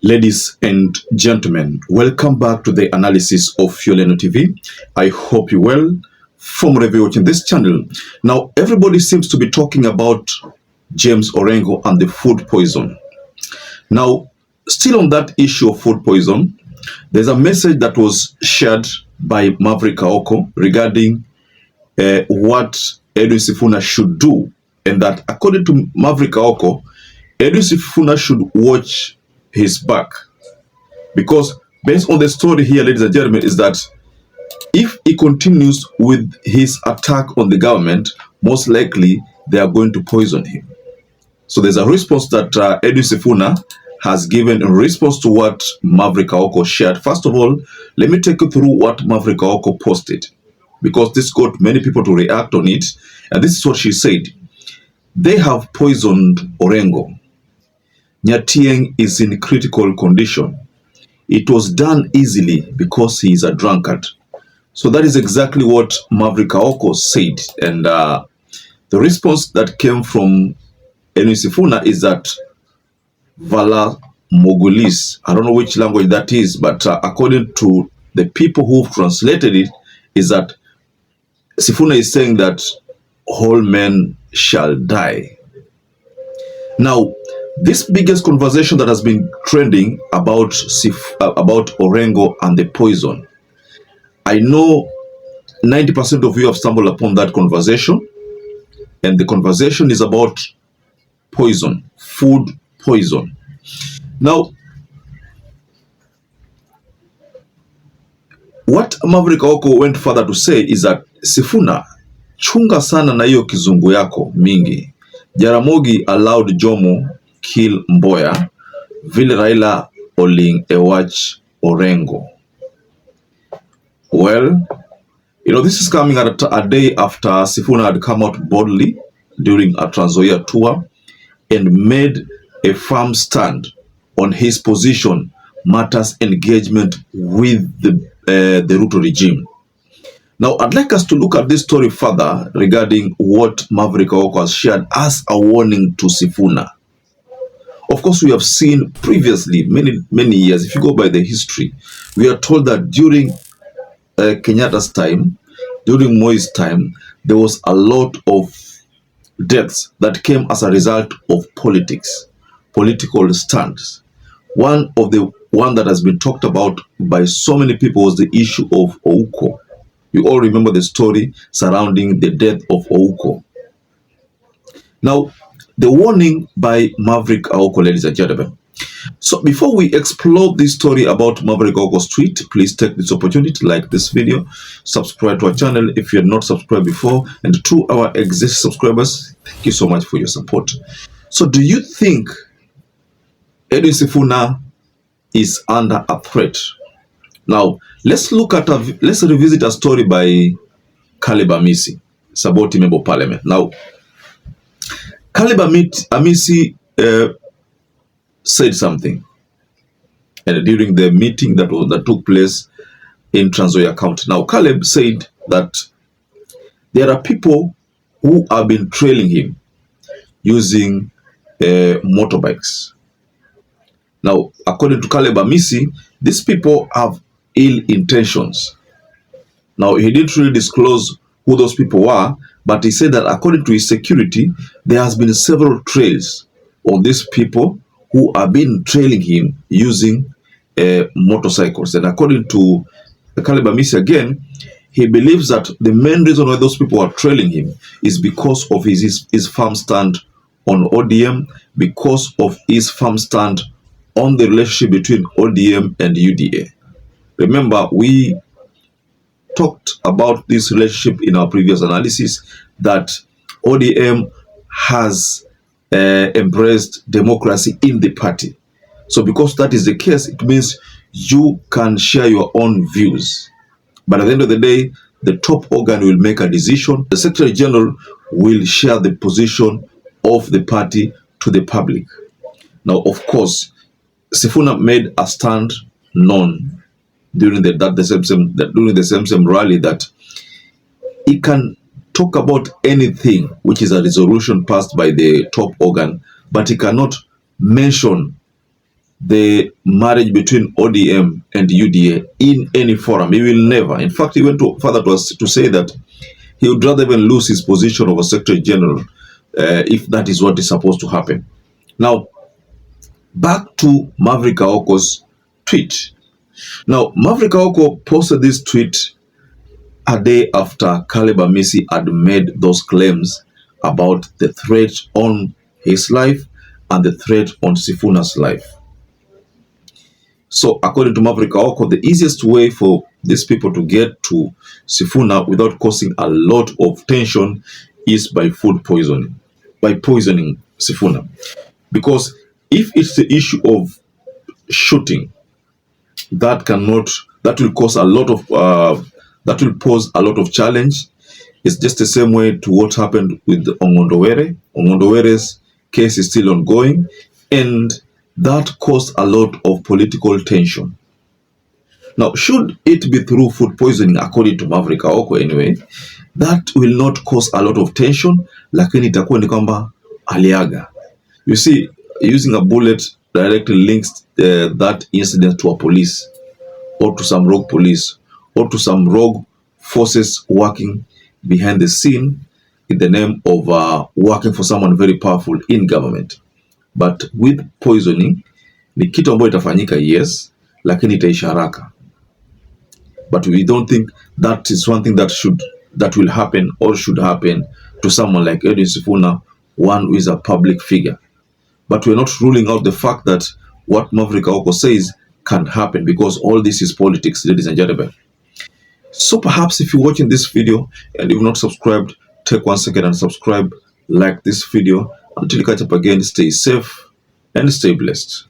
Ladies and gentlemen, welcome back to the analysis of YOLENO TV. I hope you're well from wherever you're watching this channel. Now, everybody seems to be talking about James Orengo and the food poison. Now, still on that issue of food poison, there's a message that was shared by MAVERICK Aoko regarding what EDWIN Sifuna should do, and that according to MAVERICK Aoko, EDWIN Sifuna should watch his back, because based on the story here, ladies and gentlemen, is that if he continues with his attack on the government, most likely they are going to poison him. So there's a response that EDWIN Sifuna has given in response to what MAVERICK Aoko shared. First of all, let me take you through what MAVERICK Aoko posted, because this got many people to react on it. And this is what she said. They have poisoned Orengo. Nyatieng is in critical condition. It was done easily because he is a drunkard. So that is exactly what MAVERICK Aoko said. And the response that came from EDWIN Sifuna is that Vala Mogulis, I don't know which language that is, but according to the people who've translated it, is that Sifuna is saying that all men shall die. Now, this biggest conversation that has been trending about Orengo and the poison, I know 90% of you have stumbled upon that conversation, and the conversation is about poison, food poison. Now, what MAVERICK Aoko went further to say is that Sifuna, chunga sana na hiyo kizungu yako mingi. Jaramogi allowed Jomo kill Mboya, vile Raila oling ewach Orengo. Well, you know, this is coming at a day after Sifuna had come out boldly during a Trans Nzoia tour and made a firm stand on his position matters engagement with the Ruto regime. Now, I'd like us to look at this story further regarding what MAVERICK Aoko has shared as a warning to Sifuna. Of course, we have seen previously, many years, if you go by the history, we are told that during Kenyatta's time, during Moi's time, there was a lot of deaths that came as a result of politics, political stands. One that has been talked about by so many people was the issue of Aoko. You all remember the story surrounding the death of Aoko. Now, the warning by MAVERICK Aoko, ladies and gentlemen. So before we explore this story about MAVERICK Aoko's tweet, please take this opportunity to like this video, subscribe to our channel if you had not subscribed before, and to our existing subscribers, thank you so much for your support. So do you think EDWIN Sifuna is under a threat? Now, let's revisit a story by Khalib Saboti Member of Parliament. Now, Khalib said something, and during the meeting that took place in Trans Nzoia County. Now, Khalib said that there are people who have been trailing him using motorbikes. Now, according to Khalib, these people have ill intentions. Now, he didn't really disclose who those people were, but he said that according to his security, there has been several trails of these people who have been trailing him using motorcycles. And according to Khalib again, he believes that the main reason why those people are trailing him is because of his firm stand on ODM, because of his firm stand on the relationship between ODM and UDA. Remember, we talked about this relationship in our previous analysis, that ODM has embraced democracy in the party. So because that is the case, it means you can share your own views. But at the end of the day, the top organ will make a decision. The Secretary General will share the position of the party to the public. Now, of course, Sifuna made a stand known during the same rally that he can talk about anything which is a resolution passed by the top organ, but he cannot mention the marriage between ODM and UDA in any forum. He will never. In fact, he went further to say that he would rather even lose his position of a Secretary General if that is what is supposed to happen. Now, back to Maverick Aoko's tweet. Now, Maverick Aoko posted this tweet a day after Khalib had made those claims about the threat on his life and the threat on Sifuna's life. So, according to Maverick Aoko, the easiest way for these people to get to Sifuna without causing a lot of tension is by food poisoning, by poisoning Sifuna. Because if it's the issue of shooting, that will cause a lot of that will pose a lot of challenge. It's just the same way to what happened with Ongondowere. Ongondowere's case is still ongoing, and that caused a lot of political tension. Now, should it be through food poisoning, according to Maverick Aoko anyway, that will not cause a lot of tension, lakini itakuwa ni kwamba aliaga. You see, using a bullet directly links that incident to a police, or to some rogue police, or to some rogue forces working behind the scene in the name of working for someone very powerful in government. But with poisoning, ni kitu ambayo itafanyika, yes, lakini itaisha haraka. But we don't think that is one thing that will happen or should happen to someone like Edwin Sifuna, one who is a public figure. But we're not ruling out the fact that what Maverick Aoko says can happen, because all this is politics, ladies and gentlemen. So perhaps if you're watching this video and you've not subscribed, take 1 second and subscribe, like this video. Until you catch up again, stay safe and stay blessed.